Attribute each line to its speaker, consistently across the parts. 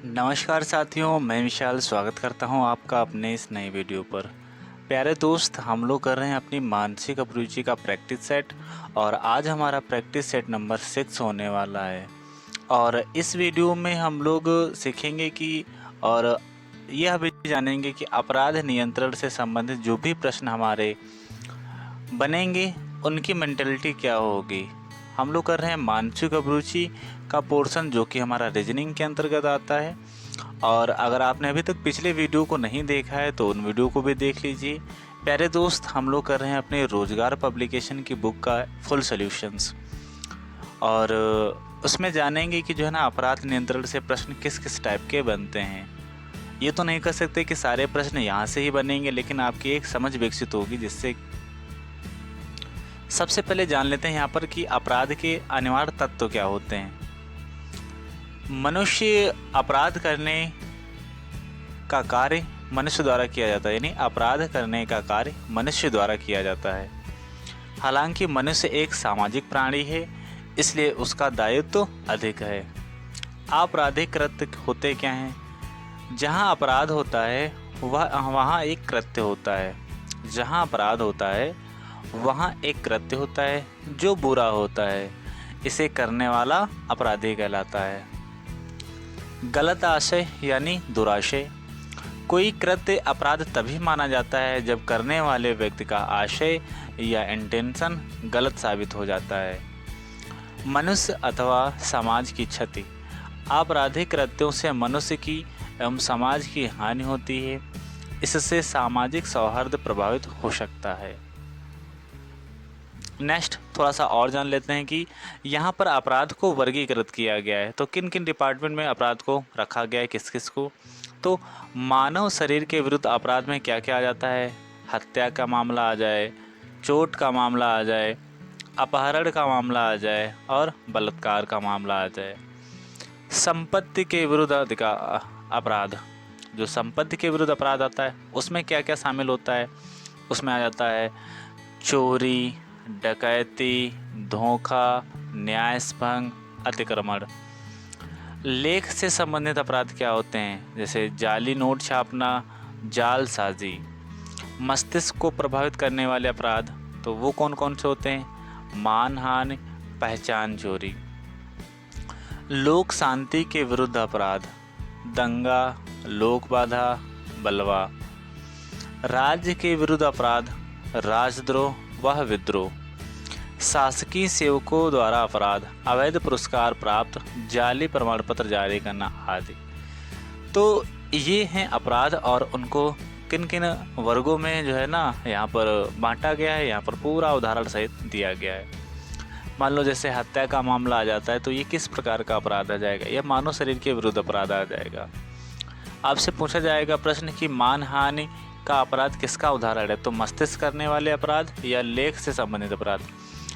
Speaker 1: नमस्कार साथियों, मैं विशाल स्वागत करता हूं आपका अपने इस नए वीडियो पर। प्यारे दोस्त, हम लोग कर रहे हैं अपनी मानसिक अभिरुचि का प्रैक्टिस सेट और आज हमारा प्रैक्टिस सेट नंबर 6 होने वाला है। और इस वीडियो में हम लोग सीखेंगे कि और यह भी जानेंगे कि अपराध नियंत्रण से संबंधित जो भी प्रश्न हमारे बनेंगे उनकी मेंटलिटी क्या होगी। हम लोग कर रहे हैं मानसिक अभिरुचि का पोर्शन जो कि हमारा रीजनिंग के अंतर्गत आता है। और अगर आपने अभी तक पिछले वीडियो को नहीं देखा है तो उन वीडियो को भी देख लीजिए। प्यारे दोस्त, हम लोग कर रहे हैं अपने रोजगार पब्लिकेशन की बुक का फुल सॉल्यूशंस और उसमें जानेंगे कि जो है ना अपराध नियंत्रण से प्रश्न किस किस टाइप के बनते हैं। ये तो नहीं कर सकते कि सारे प्रश्न यहाँ से ही बनेंगे, लेकिन आपकी एक समझ विकसित होगी जिससे सबसे पहले जान लेते हैं यहाँ पर कि अपराध के अनिवार्य तत्व क्या होते हैं। मनुष्य अपराध करने का कार्य मनुष्य द्वारा किया जाता है, यानी अपराध करने का कार्य मनुष्य द्वारा किया जाता है। हालांकि मनुष्य एक सामाजिक प्राणी है, इसलिए उसका दायित्व तो अधिक है। आपराधिक कृत्य होते क्या हैं? जहाँ अपराध होता है वहाँ एक कृत्य होता है। जहाँ अपराध होता है वहाँ एक कृत्य होता है जो बुरा होता है। इसे करने वाला अपराधी कहलाता है। गलत आशय यानी दुराशय। कोई कृत्य अपराध तभी माना जाता है जब करने वाले व्यक्ति का आशय या इंटेंशन गलत साबित हो जाता है। मनुष्य अथवा समाज की क्षति। आपराधिक कृत्यों से मनुष्य की एवं समाज की हानि होती है। इससे सामाजिक सौहार्द प्रभावित हो सकता है। नेक्स्ट थोड़ा सा और जान लेते हैं कि यहाँ पर अपराध को वर्गीकृत किया गया है। तो किन किन डिपार्टमेंट में अपराध को रखा गया है, किस किस को। तो मानव शरीर के विरुद्ध अपराध में क्या क्या आ जाता है? हत्या का मामला आ जाए, चोट का मामला आ जाए, अपहरण का मामला आ जाए और बलात्कार का मामला आ जाए। संपत्ति के विरुद्ध अपराध, जो संपत्ति के विरुद्ध अपराध आता है उसमें क्या क्या शामिल होता है? उसमें आ जाता है चोरी, डकैती, धोखा, न्यायभंग, अतिक्रमण। लेख से संबंधित अपराध क्या होते हैं? जैसे जाली नोट छापना, जालसाजी। मस्तिष्क को प्रभावित करने वाले अपराध तो वो कौन कौन से होते हैं? मानहानि, पहचान चोरी। लोक शांति के विरुद्ध अपराध, दंगा, लोक बाधा, बलवा। राज्य के विरुद्ध अपराध, राजद्रोह वह विद्रोह। शासकीय सेवकों द्वारा अपराध, अवैध पुरस्कार प्राप्त, जाली प्रमाण पत्र जारी करना आदि। तो ये हैं अपराध और उनको किन किन वर्गों में जो है ना यहाँ पर बांटा गया है, यहाँ पर पूरा उदाहरण सहित दिया गया है। मान लो जैसे हत्या का मामला आ जाता है तो ये किस प्रकार का अपराध आ जाएगा? यह मानव शरीर के विरुद्ध अपराध आ जाएगा। आपसे पूछा जाएगा प्रश्न कि मानहानि का अपराध किसका उदाहरण है? तो मस्तिष्क करने वाले अपराध या लेख से संबंधित अपराध?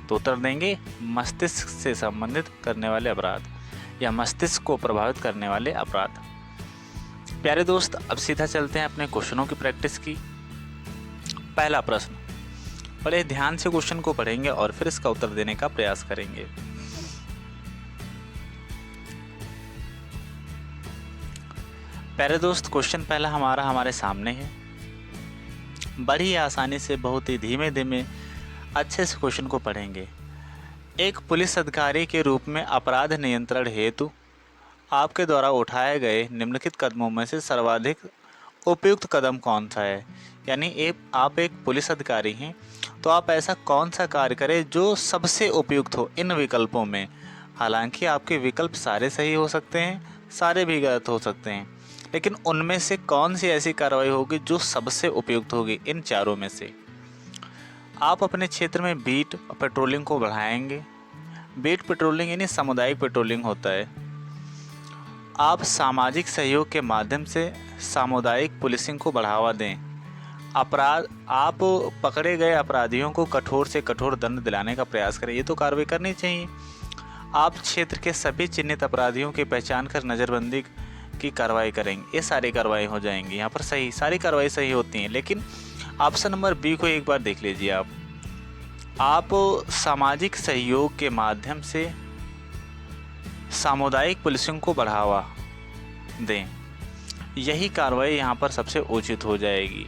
Speaker 1: तो उत्तर देंगे मस्तिष्क से संबंधित करने वाले अपराध या मस्तिष्क को प्रभावित करने वाले अपराध। प्यारे दोस्त, अब सीधा चलते हैं अपने क्वेश्चनों की प्रैक्टिस की। पहला प्रश्न, पहले ध्यान से क्वेश्चन को पढ़ेंगे और फिर इसका उत्तर देने का प्रयास करेंगे। प्यारे दोस्त, क्वेश्चन पहला हमारे सामने है। बड़ी आसानी से बहुत ही धीमे धीमे अच्छे से क्वेश्चन को पढ़ेंगे। एक पुलिस अधिकारी के रूप में अपराध नियंत्रण हेतु आपके द्वारा उठाए गए निम्नलिखित कदमों में से सर्वाधिक उपयुक्त कदम कौन सा है? यानी आप एक पुलिस अधिकारी हैं तो आप ऐसा कौन सा कार्य करें जो सबसे उपयुक्त हो इन विकल्पों में। हालांकि आपके विकल्प सारे सही हो सकते हैं, सारे भी गलत हो सकते हैं, लेकिन उनमें से कौन सी ऐसी कार्रवाई होगी जो सबसे उपयुक्त होगी इन चारों में से। आप अपने क्षेत्र में बीट पेट्रोलिंग को बढ़ाएंगे। बीट पेट्रोलिंग यानी सामुदायिक पेट्रोलिंग होता है। आप सामाजिक सहयोग के माध्यम से सामुदायिक पुलिसिंग को बढ़ावा दें। आप पकड़े गए अपराधियों को कठोर से कठोर दंड दिलाने का प्रयास करें। ये तो कार्रवाई करनी चाहिए। आप क्षेत्र के सभी चिन्हित अपराधियों की पहचान कर नज़रबंदी की कार्रवाई करेंगे। ये सारी कार्रवाई हो जाएंगी। यहाँ पर सारी कार्रवाई सही होती हैं, लेकिन ऑप्शन नंबर बी को एक बार देख लीजिए। आप सामाजिक सहयोग के माध्यम से सामुदायिक पुलिसिंग को बढ़ावा दें। यही कार्रवाई यहाँ पर सबसे उचित हो जाएगी,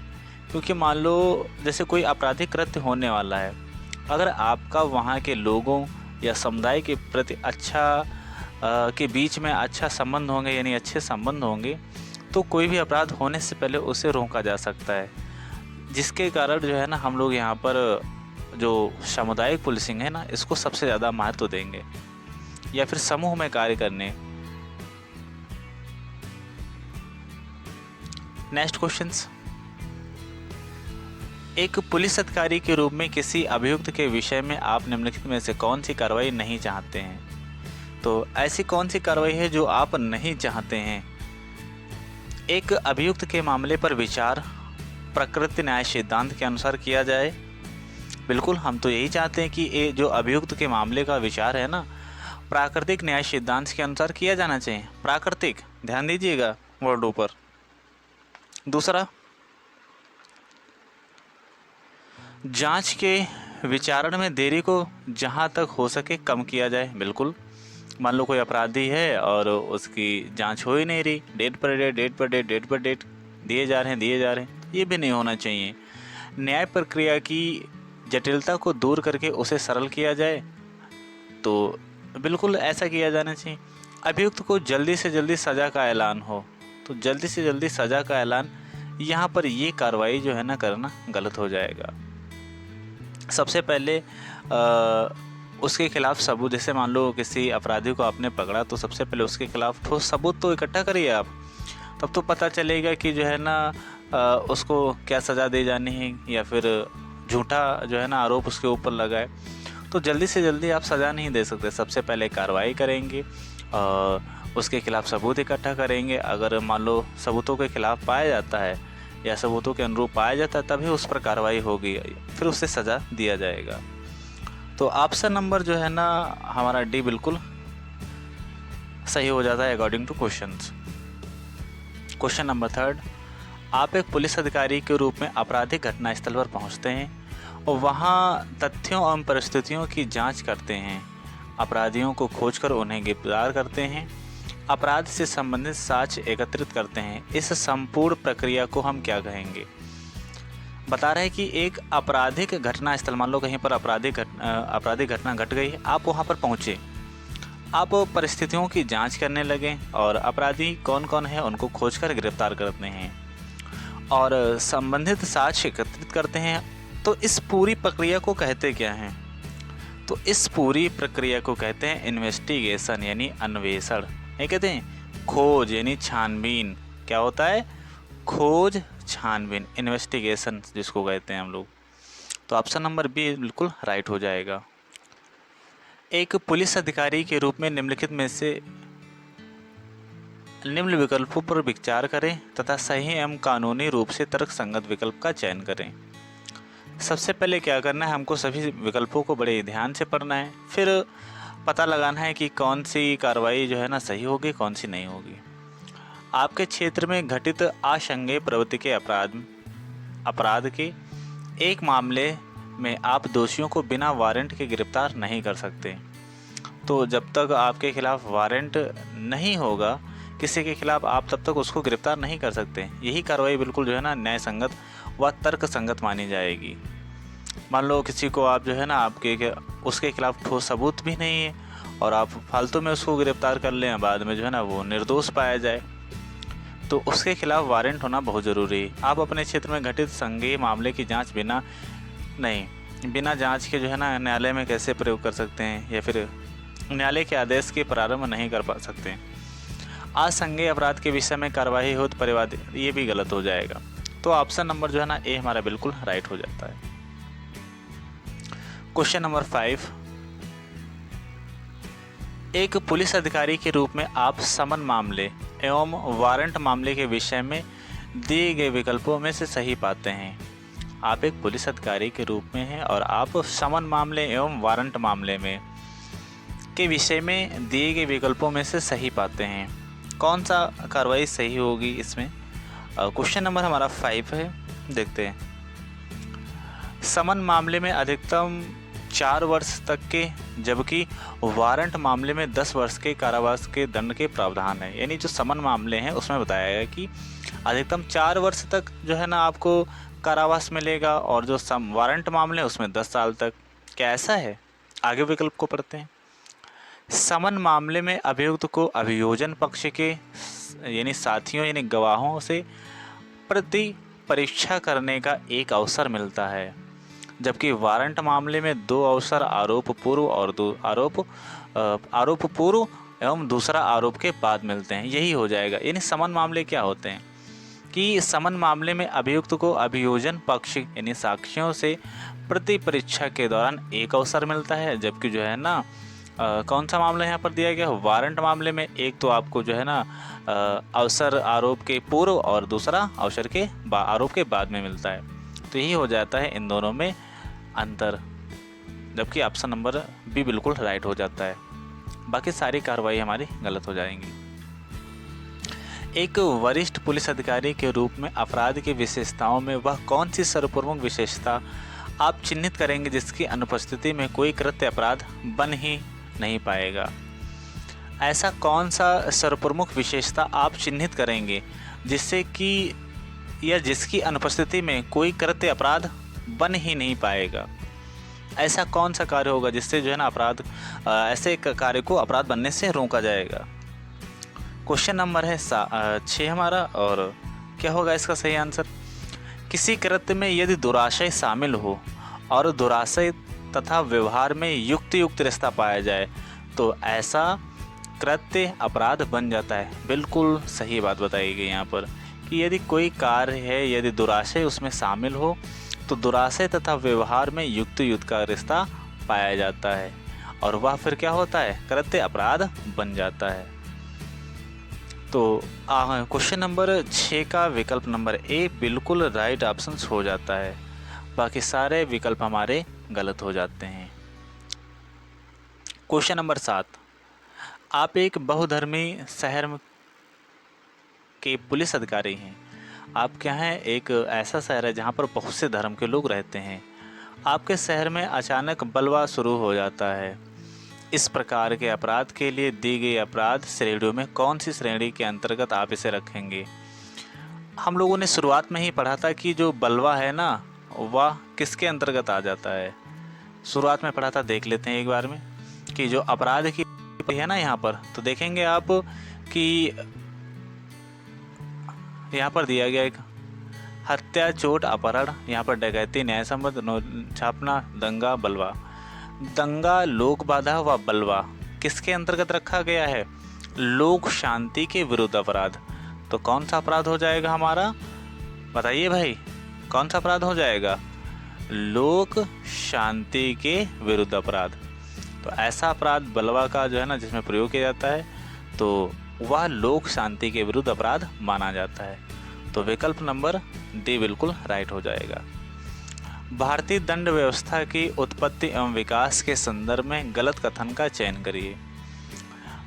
Speaker 1: क्योंकि मान लो जैसे कोई आपराधिक कृत्य होने वाला है, अगर आपका वहाँ के लोगों या समुदाय के प्रति के बीच में अच्छा संबंध होंगे, यानी अच्छे संबंध होंगे, तो कोई भी अपराध होने से पहले उसे रोका जा सकता है। जिसके कारण जो है ना, हम लोग यहाँ पर जो सामुदायिक पुलिसिंग है ना, इसको सबसे ज़्यादा महत्व देंगे, या फिर समूह में कार्य करने। नेक्स्ट क्वेश्चंस, एक पुलिस अधिकारी के रूप में किसी अभियुक्त के विषय में आप निम्नलिखित में से कौन सी कार्रवाई नहीं चाहते हैं? तो ऐसी कौन सी कार्रवाई है जो आप नहीं चाहते हैं? एक अभियुक्त के मामले पर विचार प्रकृति न्याय सिद्धांत के अनुसार किया जाए। बिल्कुल, हम तो यही चाहते हैं कि ये जो अभियुक्त के मामले का विचार है ना, प्राकृतिक न्याय सिद्धांत के अनुसार किया जाना चाहिए। प्राकृतिक, ध्यान दीजिएगा वर्डों पर। दूसरा, जांच के विचारण में देरी को जहां तक हो सके कम किया जाए। बिल्कुल, मान लो कोई अपराधी है और उसकी जांच हो ही नहीं रही, डेट पर डेट दिए जा रहे हैं, ये भी नहीं होना चाहिए। न्याय प्रक्रिया की जटिलता को दूर करके उसे सरल किया जाए, तो बिल्कुल ऐसा किया जाना चाहिए। अभियुक्त को जल्दी से जल्दी सज़ा का ऐलान हो, तो जल्दी से जल्दी सज़ा का ऐलान, यहाँ पर ये कार्रवाई जो है ना करना गलत हो जाएगा। सबसे पहले उसके खिलाफ सबूत, जैसे मान लो किसी अपराधी को आपने पकड़ा, तो सबसे पहले उसके खिलाफ ठोस सबूत तो इकट्ठा करिए आप, तब तो पता चलेगा कि जो है ना उसको क्या सज़ा दी जानी है, या फिर झूठा जो है ना आरोप उसके ऊपर लगाए। तो जल्दी से जल्दी आप सज़ा नहीं दे सकते। सबसे पहले कार्रवाई करेंगे, उसके खिलाफ सबूत इकट्ठा करेंगे। अगर मान लो सबूतों के खिलाफ पाया जाता है या सबूतों के अनुरूप पाया जाता है, तभी उस पर कार्रवाई होगी, फिर उसे सज़ा दिया जाएगा। तो ऑप्शन नंबर जो है ना हमारा डी बिल्कुल सही हो जाता है according two questions. Question number 3, आप एक पुलिस अधिकारी के रूप में आपराधिक घटनास्थल पर पहुंचते हैं और वहां तथ्यों एवं परिस्थितियों की जांच करते हैं, अपराधियों को खोजकर उन्हें गिरफ्तार करते हैं, अपराध से संबंधित साक्ष्य एकत्रित करते हैं। इस संपूर्ण प्रक्रिया को हम क्या कहेंगे? बता रहे हैं कि एक आपराधिक घटना स्थल, मान लो कहीं पर आपराधिक घटना घट गई, आप वहां पर पहुंचे, आप परिस्थितियों की जांच करने लगे और अपराधी कौन कौन है उनको खोजकर गिरफ्तार करते हैं और संबंधित साक्ष्य एकत्रित करते हैं। तो इस पूरी प्रक्रिया को कहते क्या हैं? तो इस पूरी प्रक्रिया को कहते हैं इन्वेस्टिगेशन, यानी अन्वेषण। ये कहते हैं खोज, यानी छानबीन। क्या होता है? खोज, छानबीन, इन्वेस्टिगेशन जिसको कहते हैं हम लोग। तो ऑप्शन नंबर बी बिल्कुल राइट हो जाएगा। एक पुलिस अधिकारी के रूप में निम्नलिखित में से निम्न विकल्पों पर विचार करें तथा सही एवं कानूनी रूप से तर्कसंगत विकल्प का चयन करें। सबसे पहले क्या करना है, हमको सभी विकल्पों को बड़े ध्यान से पढ़ना है, फिर पता लगाना है कि कौन सी कार्रवाई जो है ना सही होगी, कौन सी नहीं होगी। आपके क्षेत्र में घटित आशंकीय प्रवृत्ति के अपराध के एक मामले में आप दोषियों को बिना वारंट के गिरफ्तार नहीं कर सकते। तो जब तक आपके खिलाफ वारंट नहीं होगा किसी के खिलाफ, आप तब तक उसको गिरफ्तार नहीं कर सकते। यही कार्रवाई बिल्कुल जो है ना न्याय संगत व तर्क संगत मानी जाएगी। मान लो किसी को आप जो है ना उसके खिलाफ ठोस सबूत भी नहीं है और आप फालतू में उसको गिरफ्तार कर लें, बाद में जो है ना वो निर्दोष पाया जाए, तो उसके खिलाफ वारंट होना बहुत ज़रूरी है। आप अपने क्षेत्र में घटित संज्ञेय मामले की जांच बिना जांच के जो है ना न्यायालय में कैसे प्रयोग कर सकते हैं, या फिर न्यायालय के आदेश के प्रारंभ नहीं कर पा सकते। असंज्ञेय अपराध के विषय में कार्यवाही हो तो परिवादी, ये भी गलत हो जाएगा। तो ऑप्शन नंबर जो है ना ए हमारा बिल्कुल राइट हो जाता है। क्वेश्चन नंबर 5, एक पुलिस अधिकारी के रूप में आप समन मामले एवं वारंट मामले के विषय में दिए गए विकल्पों में से सही पाते हैं। आप एक पुलिस अधिकारी के रूप में हैं और आप समन मामले एवं वारंट मामले में के विषय में दिए गए विकल्पों में से सही पाते हैं। कौन सा कार्रवाई सही होगी इसमें? क्वेश्चन नंबर हमारा 5 है, देखते हैं। समन मामले में अधिकतम 4 वर्ष तक के, जबकि वारंट मामले में 10 वर्ष के कारावास के दंड के प्रावधान है। यानी जो समन मामले हैं उसमें बताया गया कि अधिकतम 4 वर्ष तक जो है ना आपको कारावास मिलेगा, और जो वारंट मामले हैं उसमें 10 साल तक। क्या ऐसा है? आगे विकल्प को पढ़ते हैं। समन मामले में अभियुक्त को अभियोजन पक्ष के यानी साथियों यानी गवाहों से प्रति परीक्षा करने का एक अवसर मिलता है, जबकि वारंट मामले में 2 अवसर आरोप पूर्व और आरोप पूर्व एवं दूसरा आरोप के बाद मिलते हैं। यही हो जाएगा। यानी समन मामले क्या होते हैं कि समन मामले में अभियुक्त को अभियोजन पक्ष यानी साक्षियों से प्रति परीक्षा के दौरान एक अवसर मिलता है, जबकि जो है ना कौन सा मामला यहाँ पर दिया गया? वारंट मामले में एक तो आपको जो है ना अवसर आरोप के पूर्व और दूसरा अवसर के आरोप के बाद में मिलता है। तो यही हो जाता है इन दोनों में अंतर, जबकि ऑप्शन नंबर बी बिल्कुल राइट हो जाता है। बाकी सारी कार्रवाई हमारी गलत हो जाएंगी। एक वरिष्ठ पुलिस अधिकारी के रूप में अपराध की विशेषताओं में वह कौन सी सर्वप्रमुख विशेषता आप चिन्हित करेंगे जिसकी अनुपस्थिति में कोई कृत्य अपराध बन ही नहीं पाएगा? ऐसा कौन सा सर्वप्रमुख विशेषता आप चिन्हित करेंगे जिससे कि या जिसकी अनुपस्थिति में कोई कृत्य अपराध बन ही नहीं पाएगा? ऐसा कौन सा कार्य होगा जिससे जो है ना अपराध ऐसे कार्य को अपराध बनने से रोका जाएगा? क्वेश्चन नंबर है 6 हमारा, और क्या होगा इसका सही आंसर? किसी कृत्य में यदि दुराशय शामिल हो और दुराशय तथा व्यवहार में युक्त रिश्ता पाया जाए तो ऐसा कृत्य अपराध बन जाता है। बिल्कुल सही बात बताई गई यहाँ पर कि यदि कोई कार्य है, यदि दुराशय उसमें शामिल हो तो दुराशय तथा व्यवहार में युक्त का रिश्ता पाया जाता है, और वह फिर क्या होता है? कृत्य अपराध बन जाता है। तो क्वेश्चन नंबर 6 का विकल्प नंबर ए बिल्कुल राइट ऑप्शन हो जाता है। बाकी सारे विकल्प हमारे गलत हो जाते हैं। क्वेश्चन नंबर 7, आप एक बहुधर्मी शहर के पुलिस अधिकारी हैं। आप क्या हैं? एक ऐसा शहर है जहाँ पर बहुत से धर्म के लोग रहते हैं। आपके शहर में अचानक बलवा शुरू हो जाता है। इस प्रकार के अपराध के लिए दी गई अपराध श्रेणियों में कौन सी श्रेणी के अंतर्गत आप इसे रखेंगे? हम लोगों ने शुरुआत में ही पढ़ा था कि जो बलवा है ना वह किसके अंतर्गत आ जाता है। शुरुआत में पढ़ा था, देख लेते हैं एक बार में कि जो अपराध की है ना यहाँ पर, तो देखेंगे आप कि यहाँ पर दिया गया एक हत्या, चोट, अपहरण, यहाँ पर डकैती, न्याय संबंध, छापना, दंगा, बलवा। दंगा, लोक बाधा व बलवा किसके अंतर्गत रखा गया है? लोक शांति के विरुद्ध अपराध। तो कौन सा अपराध हो जाएगा हमारा? बताइए भाई, कौन सा अपराध हो जाएगा? लोक शांति के विरुद्ध अपराध। तो ऐसा अपराध बलवा का जो है ना जिसमें प्रयोग किया जाता है तो वह लोक शांति के विरुद्ध अपराध माना जाता है। तो विकल्प नंबर डी बिल्कुल राइट हो जाएगा। भारतीय दंड व्यवस्था की उत्पत्ति एवं विकास के संदर्भ में गलत कथन का चयन करिए।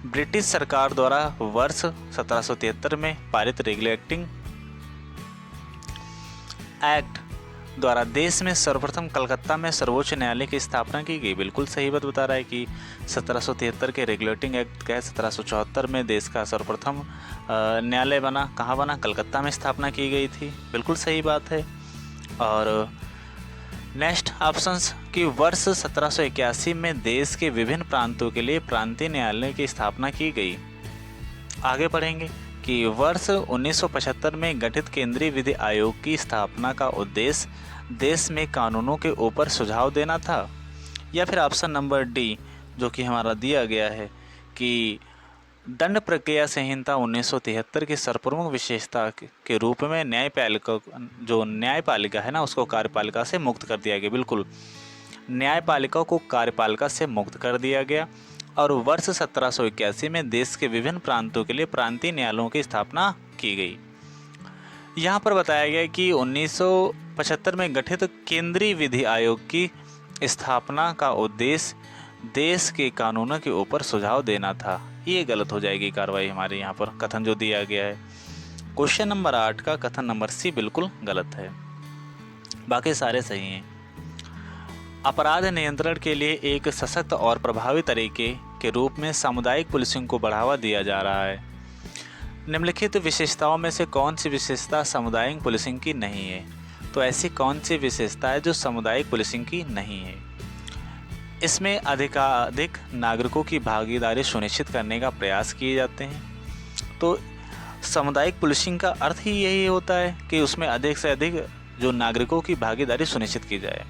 Speaker 1: ब्रिटिश सरकार द्वारा वर्ष 1773 में पारित रेगुलेटिंग एक्ट द्वारा देश में सर्वप्रथम कलकत्ता में सर्वोच्च न्यायालय की स्थापना की गई। बिल्कुल सही बात बता रहा है कि 1773 के रेगुलेटिंग एक्ट का 1774 में देश का सर्वप्रथम न्यायालय बना। कहाँ बना? कलकत्ता में स्थापना की गई थी। बिल्कुल सही बात है। और नेक्स्ट ऑप्शंस कि वर्ष 1781 में देश के विभिन्न प्रांतों के लिए प्रांतीय न्यायालय की स्थापना की गई। आगे पढ़ेंगे कि वर्ष 1975 में गठित केंद्रीय विधि आयोग की स्थापना का उद्देश्य देश में कानूनों के ऊपर सुझाव देना था। या फिर ऑप्शन नंबर डी जो कि हमारा दिया गया है कि दंड प्रक्रिया संहिता 1973 की सर्वप्रमुख विशेषता के रूप में न्यायपालिका है ना उसको कार्यपालिका से मुक्त कर दिया गया। बिल्कुल, न्यायपालिका को कार्यपालिका से मुक्त कर दिया गया। और वर्ष 1781 में देश के विभिन्न प्रांतों के लिए प्रांतीय न्यायालयों की स्थापना की गई। यहाँ पर बताया गया कि 1975 में गठित केंद्रीय विधि आयोग की स्थापना का उद्देश्य देश के कानूनों के ऊपर सुझाव देना था। ये गलत हो जाएगी कार्रवाई हमारे यहाँ पर कथन जो दिया गया है। क्वेश्चन नंबर 8 का कथन नंबर सी बिल्कुल गलत है, बाकी सारे सही हैं। अपराध नियंत्रण के लिए एक सशक्त और प्रभावी तरीके के रूप में सामुदायिक पुलिसिंग को बढ़ावा दिया जा रहा है। निम्नलिखित विशेषताओं में से कौन सी विशेषता सामुदायिक पुलिसिंग की नहीं है? तो ऐसी कौन सी विशेषता है जो सामुदायिक पुलिसिंग की नहीं है? इसमें अधिकाधिक नागरिकों की भागीदारी सुनिश्चित करने का प्रयास किए जाते हैं। तो सामुदायिक पुलिसिंग का अर्थ ही यही होता है कि उसमें अधिक से अधिक जो नागरिकों की भागीदारी सुनिश्चित की जाए।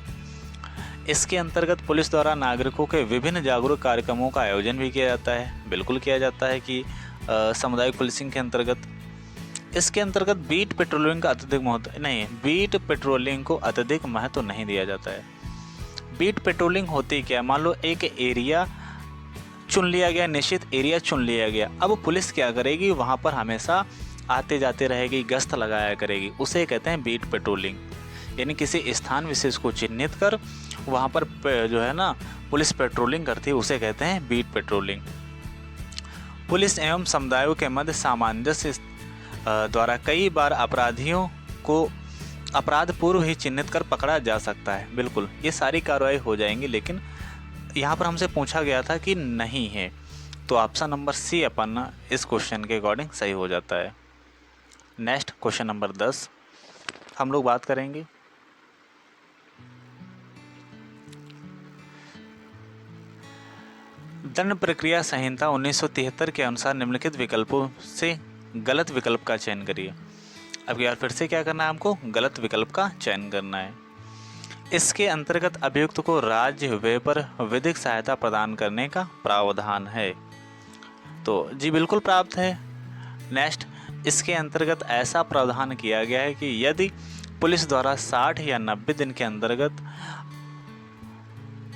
Speaker 1: इसके अंतर्गत पुलिस द्वारा नागरिकों के विभिन्न जागरूक कार्यक्रमों का आयोजन भी किया जाता है। बिल्कुल किया जाता है कि सामुदायिक पुलिसिंग के अंतर्गत इसके अंतर्गत बीट पेट्रोलिंग का बीट पेट्रोलिंग को अत्यधिक महत्व नहीं दिया जाता है। बीट पेट्रोलिंग होती क्या? मान लो एक एरिया चुन लिया गया, निश्चित एरिया चुन लिया गया। अब पुलिस क्या करेगी? वहाँ पर हमेशा आते जाते रहेगी, गश्त लगाया करेगी। उसे कहते हैं बीट पेट्रोलिंग। यानी किसी स्थान विशेष को चिन्हित कर वहाँ पर जो है ना पुलिस पेट्रोलिंग करती है, उसे कहते हैं बीट पेट्रोलिंग। पुलिस एवं समुदायों के मध्य सामंजस्य द्वारा कई बार अपराधियों को अपराध पूर्व ही चिन्हित कर पकड़ा जा सकता है। बिल्कुल ये सारी कार्रवाई हो जाएंगी, लेकिन यहाँ पर हमसे पूछा गया था कि नहीं है, तो ऑप्शन नंबर सी अपन इस क्वेश्चन के अकॉर्डिंग सही हो जाता है। नेक्स्ट क्वेश्चन नंबर 10 हम लोग बात करेंगे। दंड प्रक्रिया संहिता 1973 के अनुसार निम्नलिखित विकल्पों से गलत विकल्प का चयन करिए। अब यार फिर से क्या करना है? हमको गलत विकल्प का चयन करना है। इसके अंतर्गत अभियुक्त को राज्य व्यय पर विधिक सहायता प्रदान करने का प्रावधान है। तो जी बिल्कुल प्राप्त है। नेक्स्ट, इसके अंतर्गत ऐसा प्रावधान किया गया है कि यदि पुलिस द्वारा 60 या 90 दिन के अंतर्गत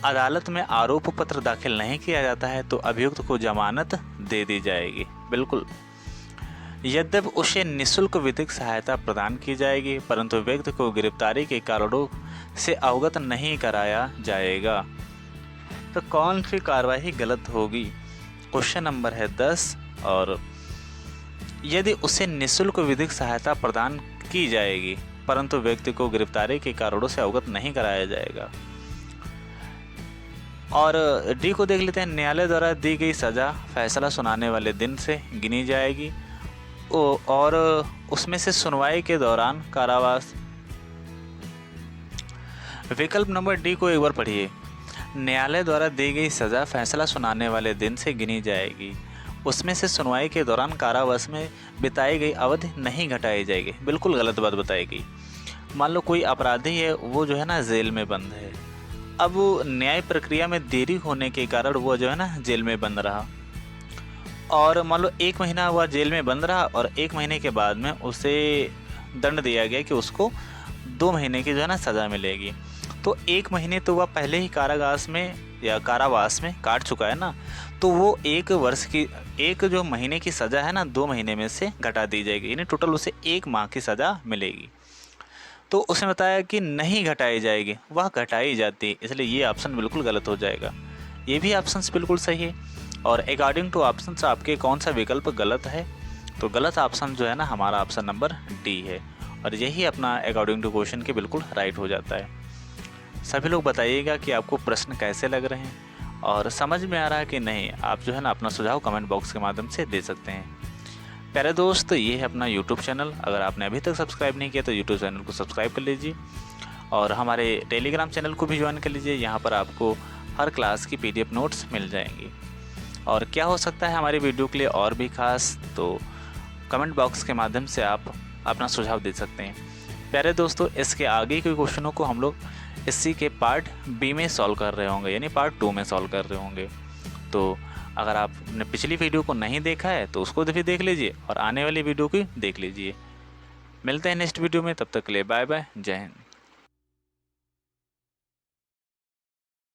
Speaker 1: अदालत में आरोप पत्र दाखिल नहीं किया जाता है तो अभियुक्त को जमानत दे दी जाएगी। बिल्कुल, यद्यपि उसे निःशुल्क विधिक सहायता प्रदान की जाएगी, परंतु व्यक्ति को गिरफ्तारी के कारणों से अवगत नहीं कराया जाएगा। तो कौन सी कार्रवाई गलत होगी? क्वेश्चन नंबर है 10। और यदि उसे निःशुल्क विधिक सहायता प्रदान की जाएगी परंतु व्यक्ति को गिरफ्तारी के कारणों से अवगत नहीं कराया जाएगा। और डी को देख लेते हैं। न्यायालय द्वारा दी गई सज़ा फैसला सुनाने वाले दिन से गिनी जाएगी और उसमें से सुनवाई के दौरान कारावास। विकल्प नंबर डी को एक बार पढ़िए। न्यायालय द्वारा दी गई सज़ा फैसला सुनाने वाले दिन से गिनी जाएगी, उसमें से सुनवाई के दौरान कारावास में बिताई गई अवधि नहीं घटाई जाएगी। बिल्कुल गलत बात बताई गई। मान लो कोई अपराधी है, वो जो है ना जेल में बंद है। अब न्याय प्रक्रिया में देरी होने के कारण वो जो है ना जेल में बंद रहा, और मान लो 1 महीना वह जेल में बंद रहा और 1 महीने के बाद में उसे दंड दिया गया कि उसको 2 महीने की जो है ना सज़ा मिलेगी। तो 1 महीने तो वह पहले ही कारावास में काट चुका है ना, तो वो 1 वर्ष की जो महीने की सज़ा है ना 2 महीने में से घटा दी जाएगी, यानी टोटल उसे 1 माह की सज़ा मिलेगी। तो उसने बताया कि नहीं घटाई जाएगी, वह घटाई जाती है, इसलिए ये ऑप्शन बिल्कुल गलत हो जाएगा। ये भी ऑप्शन बिल्कुल सही है। और अकॉर्डिंग टू ऑप्शन आपके कौन सा विकल्प गलत है? तो गलत ऑप्शन जो है ना हमारा ऑप्शन नंबर डी है, और यही अपना अकॉर्डिंग टू क्वेश्चन के बिल्कुल राइट हो जाता है। सभी लोग बताइएगा कि आपको प्रश्न कैसे लग रहे हैं और समझ में आ रहा है कि नहीं। आप जो है ना अपना सुझाव कमेंट बॉक्स के माध्यम से दे सकते हैं। प्यारे दोस्त, ये है अपना यूट्यूब चैनल। अगर आपने अभी तक सब्सक्राइब नहीं किया तो यूट्यूब चैनल को सब्सक्राइब कर लीजिए और हमारे टेलीग्राम चैनल को भी ज्वाइन कर लीजिए। यहाँ पर आपको हर क्लास की PDF नोट्स मिल जाएंगी। और क्या हो सकता है हमारी वीडियो के लिए और भी खास, तो कमेंट बॉक्स के माध्यम से आप अपना सुझाव दे सकते हैं। प्यारे दोस्तों, इसके आगे के क्वेश्चनों को हम लोग इसी के पार्ट बी में सॉल्व कर रहे होंगे, यानी पार्ट 2 में सॉल्व कर रहे होंगे। तो अगर आपने पिछली वीडियो को नहीं देखा है तो उसको भी देख लीजिए और आने वाली वीडियो को देख लीजिए। मिलते हैं नेक्स्ट वीडियो में, तब तक के लिए बाय बाय, जय हिंद।